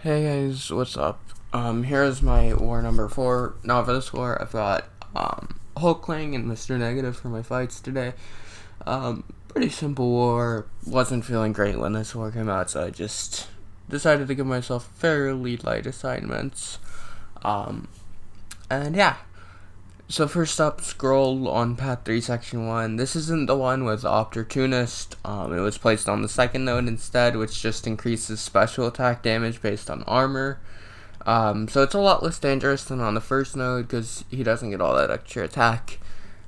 Hey guys, what's up? Here's my war number 4. Now for this war, I've got, Hulkling and Mr. Negative for my fights today. Pretty simple war. Wasn't feeling great when this war came out, so I just decided to give myself fairly light assignments. And yeah. So first up, skrull on path 3, section 1. This isn't the one with Opportunist. It was placed on the second node instead, which just increases special attack damage based on armor. So it's a lot less dangerous than on the first node, because he doesn't get all that extra attack.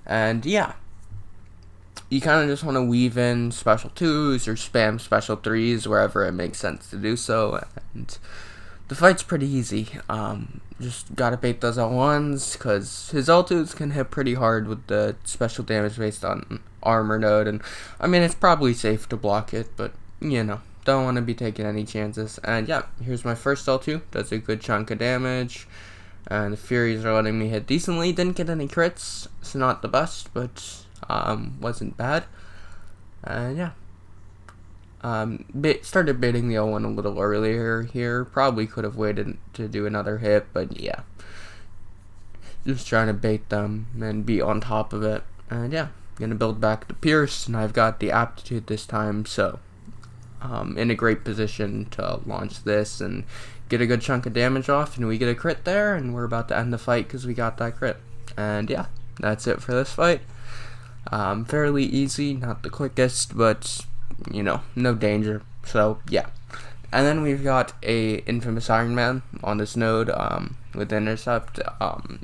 And yeah, you kind of just want to weave in special 2s or spam special 3s wherever it makes sense to do so. And the fight's pretty easy. Just gotta bait those L1s, because his L2s can hit pretty hard with the special damage based on armor node, and I mean, it's probably safe to block it, but, you know, don't want to be taking any chances. And yeah, here's my first L2, does a good chunk of damage, and the Furies are letting me hit decently. Didn't get any crits, so not the best, but wasn't bad. And yeah. Started baiting the L1 a little earlier here. Probably could have waited to do another hit, but yeah. Just trying to bait them and be on top of it. And yeah, gonna build back the Pierce, and I've got the Aptitude this time, so in a great position to launch this and get a good chunk of damage off, and we get a crit there, and we're about to end the fight because we got that crit. And yeah, that's it for this fight. Fairly easy, not the quickest, but you know, no danger. So yeah. And then we've got a infamous Iron Man on this node with intercept.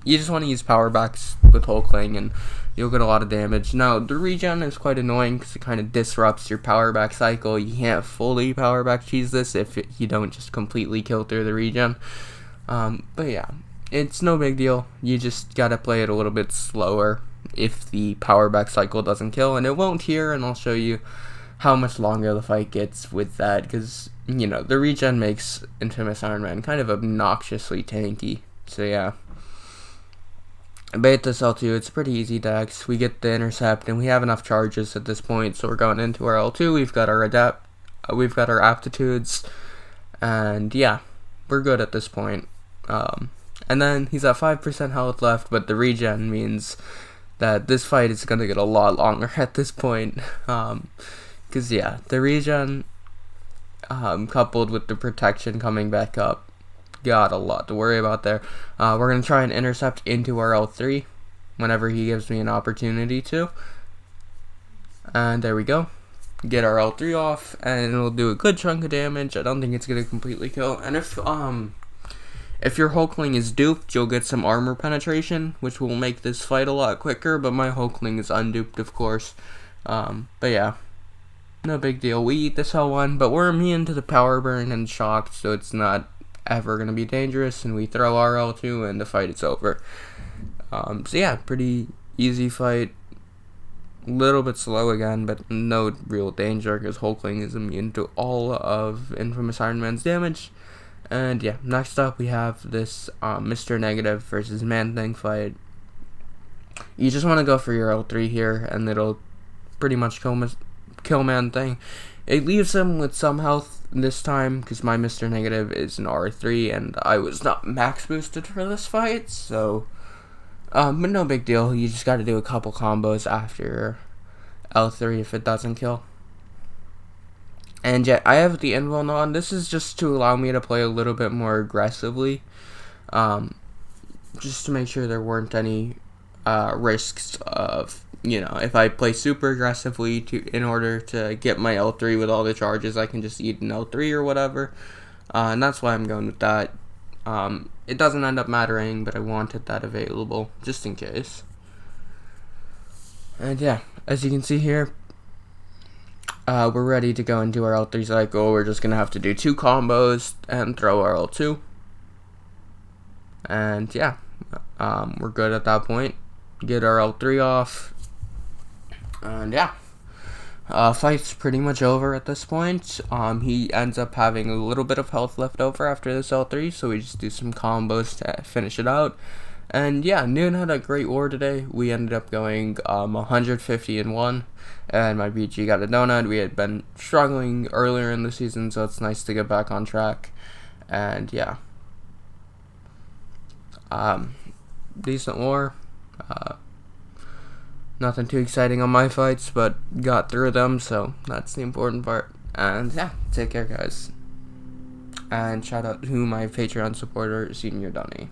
You just want to use power backs with Hulkling and you'll get a lot of damage. Now the regen is quite annoying because it kind of disrupts your power back cycle. You can't fully power back cheese this if you don't just completely kill through the regen. But yeah, it's no big deal. You just gotta play it a little bit slower if the power back cycle doesn't kill, and it won't here, and I'll show you how much longer the fight gets with that, because, you know, the regen makes Infamous Iron Man kind of obnoxiously tanky. So yeah, I bait this L2, it's pretty easy dex. We get the intercept, and we have enough charges at this point, so we're going into our L2. We've got our we've got our aptitudes, and yeah, we're good at this point. And then he's at 5% health left, but the regen means that this fight is going to get a lot longer at this point. Because, yeah, the regen, coupled with the protection coming back up, got a lot to worry about there. We're going to try and intercept into our L3 whenever he gives me an opportunity to. And there we go. Get our L3 off, and it'll do a good chunk of damage. I don't think it's going to completely kill. And if your Hulkling is duped, you'll get some armor penetration, which will make this fight a lot quicker, but my Hulkling is unduped, of course. But yeah. No big deal. We eat this L1, but we're immune to the power burn and shock, so it's not ever going to be dangerous, and we throw our L2 and the fight is over. So yeah, pretty easy fight. A little bit slow again, but no real danger because Hulkling is immune to all of Infamous Iron Man's damage. And yeah, next up we have this Mr. Negative versus Man-Thing fight. You just want to go for your L3 here, and it'll pretty much kill Man-Thing. It leaves him with some health this time because my Mr. Negative is an R3 and I was not max boosted for this fight, so but no big deal. You just got to do a couple combos after L3 if it doesn't kill. And yeah, I have the invuln on. This is just to allow me to play a little bit more aggressively, just to make sure there weren't any risks of, you know, if I play super aggressively in order to get my L3 with all the charges, I can just eat an L3 or whatever. And that's why I'm going with that. It doesn't end up mattering, but I wanted that available just in case. And yeah, as you can see here, we're ready to go into our L3 cycle. We're just going to have to do 2 combos and throw our L2. And yeah, we're good at that point. Get our L3 off. And yeah, fight's pretty much over at this point. He ends up having a little bit of health left over after this L3, so we just do some combos to finish it out. And yeah, NewN had a great war today. We ended up going 150-1, and my BG got a donut. We had been struggling earlier in the season, so it's nice to get back on track. And yeah, decent war. Nothing too exciting on my fights, but got through them, so that's the important part. And yeah, take care, guys. And shout out to my Patreon supporter, Senior Dunny.